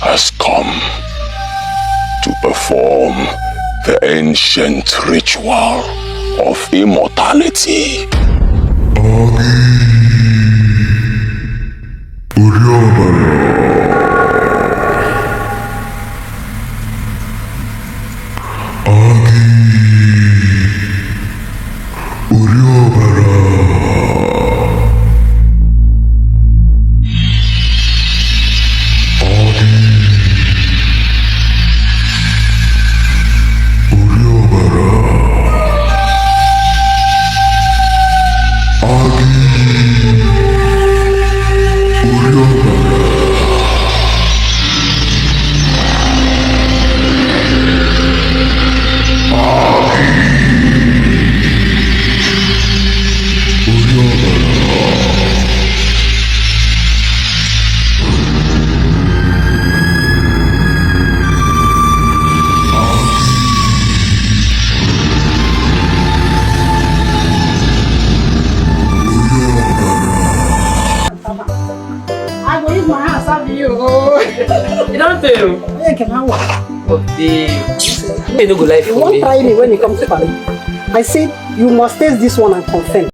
has come to perform the ancient ritual of immortality. You don't do. I can have one. You no go like You won't try me when it comes to family. I said you must taste this one and confirm.